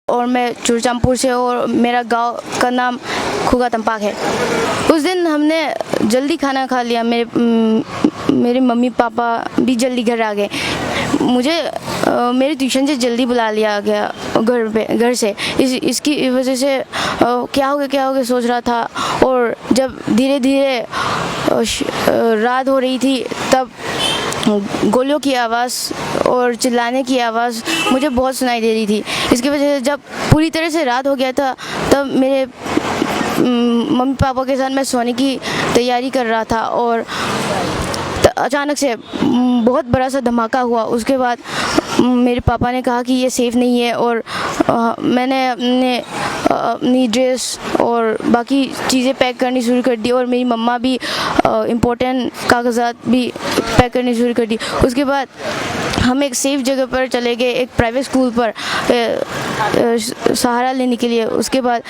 और मैं चूरचंदपुर से, और मेरा गांव का नाम खुगा तंपाक है। उस दिन हमने जल्दी खाना खा लिया। मेरे मम्मी पापा भी जल्दी घर आ गए। मुझे मेरे ट्यूशन से जल्दी बुला लिया गया घर से। इसकी वजह से क्या हो गया सोच रहा था। और जब धीरे धीरे रात हो रही थी तब गोलियों की आवाज़ और चिल्लाने की आवाज़ मुझे बहुत सुनाई दे रही थी। इसकी वजह से जब पूरी तरह से रात हो गया था तब मेरे मम्मी पापा के साथ मैं सोने की तैयारी कर रहा था और अचानक से बहुत बड़ा सा धमाका हुआ। उसके बाद मेरे पापा ने कहा कि ये सेफ़ नहीं है, और मैंने अपनी ड्रेस और बाकी चीज़ें पैक करनी शुरू कर दी, और मेरी मम्मा भी इम्पोर्टेंट कागज़ात भी पैक करनी शुरू कर दी। उसके बाद हम एक सेफ़ जगह पर चले गए, एक प्राइवेट स्कूल पर सहारा लेने के लिए। उसके बाद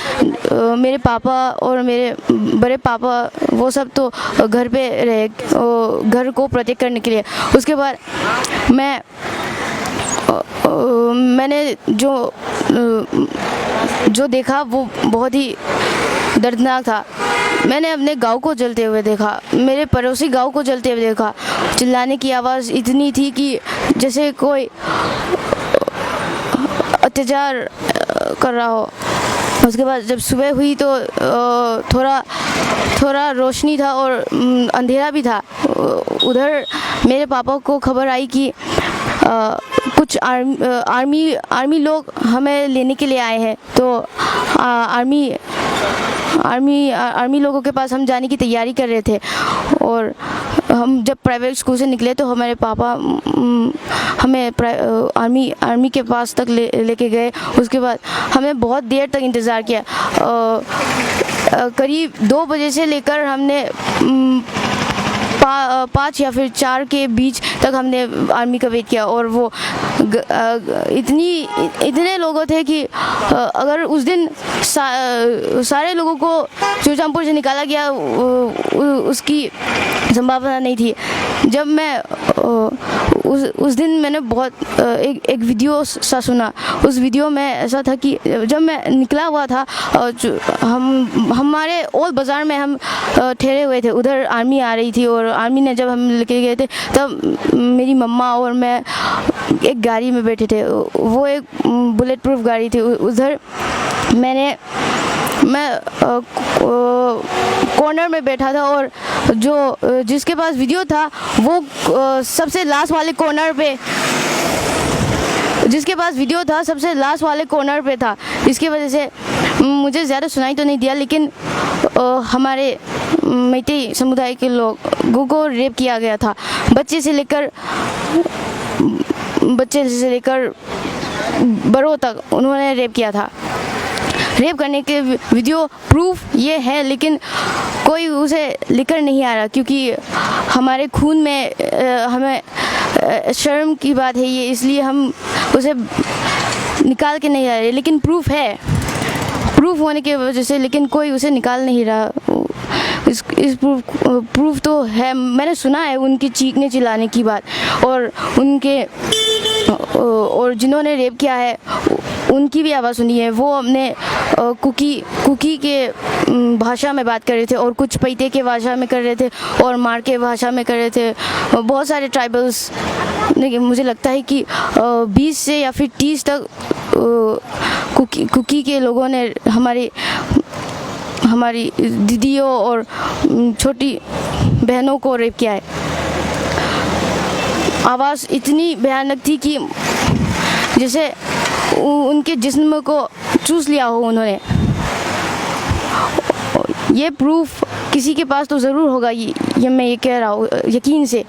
मेरे पापा और मेरे बड़े पापा वो सब तो घर पे रहे, घर को प्रोटेक्ट करने के लिए। उसके बाद मैंने जो देखा वो बहुत ही दर्दनाक था। मैंने अपने गांव को जलते हुए देखा, मेरे पड़ोसी गांव को जलते हुए देखा। चिल्लाने की आवाज़ इतनी थी कि जैसे कोई अत्याचार कर रहा हो। उसके बाद जब सुबह हुई तो थोड़ा रोशनी था और अंधेरा भी था। उधर मेरे पापा को खबर आई कि कुछ आर्मी लोग हमें लेने के लिए आए हैं। तो आर्मी लोगों के पास हम जाने की तैयारी कर रहे थे। और हम जब प्राइवेट स्कूल से निकले तो हमारे पापा हमें आर्मी के पास तक लेके गए। उसके बाद हमें बहुत देर तक इंतज़ार किया। करीब 2 बजे से लेकर हमने 5 या फिर 4 के बीच तक हमने आर्मी का वेट किया। और वो इतने लोग थे कि अगर उस दिन सारे लोगों को चूरचंदपुर से निकाला गया उसकी संभावना नहीं थी। जब मैं उस दिन मैंने बहुत एक वीडियो सा सुना। उस वीडियो में ऐसा था कि जब मैं निकला हुआ था, हमारे ओल्ड बाज़ार में हम ठहरे हुए थे। उधर आर्मी आ रही थी और आर्मी ने जब हम लेके गए थे तब मेरी मम्मा और मैं एक गाड़ी में बैठे थे। वो एक बुलेट प्रूफ गाड़ी थी। उधर मैं कॉर्नर में बैठा था, और जिसके पास वीडियो था वो सबसे लास्ट वाले कॉर्नर पे था। इसकी वजह से मुझे ज़्यादा सुनाई तो नहीं दिया, लेकिन हमारे मैतेई समुदाय के लोगों को रेप किया गया था। बच्चे से लेकर बड़ों तक उन्होंने रेप किया था। रेप करने के वीडियो प्रूफ ये है, लेकिन कोई उसे लेकर नहीं आ रहा, क्योंकि हमारे खून में हमें शर्म की बात है ये, इसलिए हम उसे निकाल के नहीं आ रहे। लेकिन प्रूफ है, प्रूफ होने की वजह से, लेकिन कोई उसे निकाल नहीं रहा। इस प्रूफ तो है। मैंने सुना है उनकी चीखने चिल्लाने की बात, और जिन्होंने रेप किया है उनकी भी आवाज़ सुनी है। वो अपने कुकी के भाषा में बात कर रहे थे, और कुछ पैते के भाषा में कर रहे थे, और मार के भाषा में कर रहे थे। बहुत सारे ट्राइबल्स, मुझे लगता है कि 20 से या फिर 30 तक कुकी के लोगों ने हमारी दीदियों और छोटी बहनों को रेप किया है। आवाज़ इतनी भयानक थी कि जैसे उनके जिस्म को चूस लिया हो उन्होंने। ये प्रूफ किसी के पास तो ज़रूर होगा, ये मैं ये कह रहा हूँ यकीन से।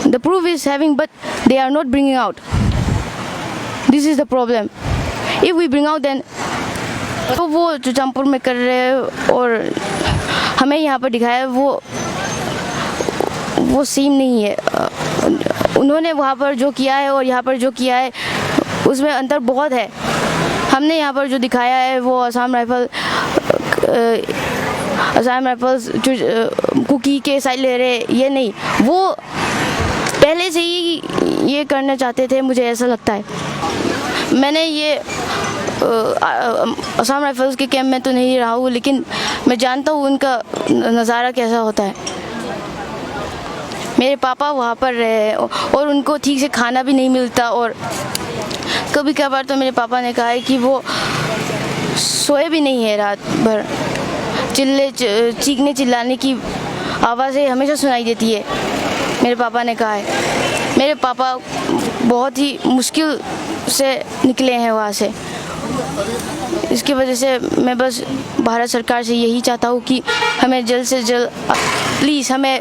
The proof is having, but they are not bringing out. This is the problem. If we bring out, then तो वो चूरचंदपुर में कर रहे हैं और हमें यहाँ पर दिखाया, वो सेम नहीं है। उन्होंने वहाँ पर जो किया है और यहाँ पर जो किया है उसमें अंतर बहुत है। हमने यहाँ पर जो दिखाया है वो असम राइफल्स कुकी के साइड ले रहे, ये नहीं, वो पहले से ही ये करना चाहते थे, मुझे ऐसा लगता है। मैंने ये असम राइफल्स के कैंप में तो नहीं रहा हूँ, लेकिन मैं जानता हूँ उनका नज़ारा कैसा होता है। मेरे पापा वहाँ पर रहे और उनको ठीक से खाना भी नहीं मिलता, और कभी कभार तो मेरे पापा ने कहा है कि वो सोए भी नहीं है रात भर। चीखने चिल्लाने की आवाज़ें हमेशा सुनाई देती है, मेरे पापा ने कहा है। मेरे पापा बहुत ही मुश्किल से निकले हैं वहाँ से। इसकी वजह से मैं बस भारत सरकार से यही चाहता हूँ कि हमें जल्द से जल्द प्लीज़ हमें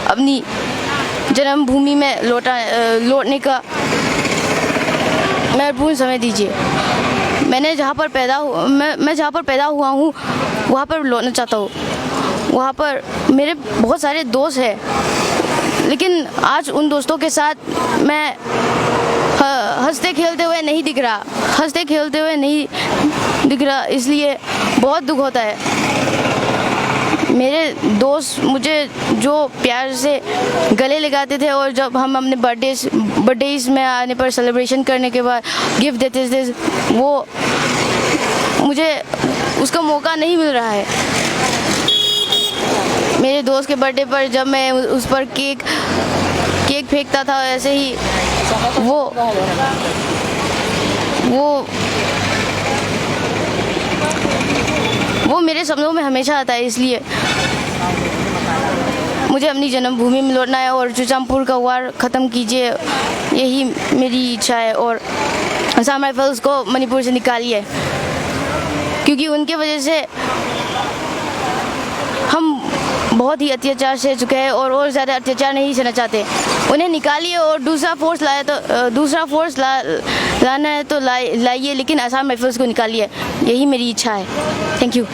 अपनी जन्मभूमि में लौटने का महत्वपूर्ण समय दीजिए। मैं जहाँ पर पैदा हुआ हूँ वहाँ पर लौटना चाहता हूँ। वहाँ पर मेरे बहुत सारे दोस्त हैं, लेकिन आज उन दोस्तों के साथ मैं हंसते खेलते हुए नहीं दिख रहा, इसलिए बहुत दुख होता है। मेरे दोस्त मुझे जो प्यार से गले लगाते थे, और जब हम अपने बर्थडेज में आने पर सेलिब्रेशन करने के बाद गिफ्ट देते थे, वो मुझे उसका मौका नहीं मिल रहा है। मेरे दोस्त के बर्थडे पर जब मैं उस पर केक फेंकता था, ऐसे ही वो मेरे सपनों में हमेशा आता है। इसलिए मुझे अपनी जन्मभूमि में लौटना है और चुचामपुर का वार ख़त्म कीजिए, यही मेरी इच्छा है। और असम राइफल्स को मणिपुर से निकालिए, क्योंकि उनके वजह से हम बहुत ही अत्याचार सह चुके हैं और ज़्यादा अत्याचार नहीं सहना चाहते। उन्हें निकालिए और दूसरा फोर्स लाना है तो लाइए, लेकिन असम राइफल्स को निकालिए, यही मेरी इच्छा है। Thank you.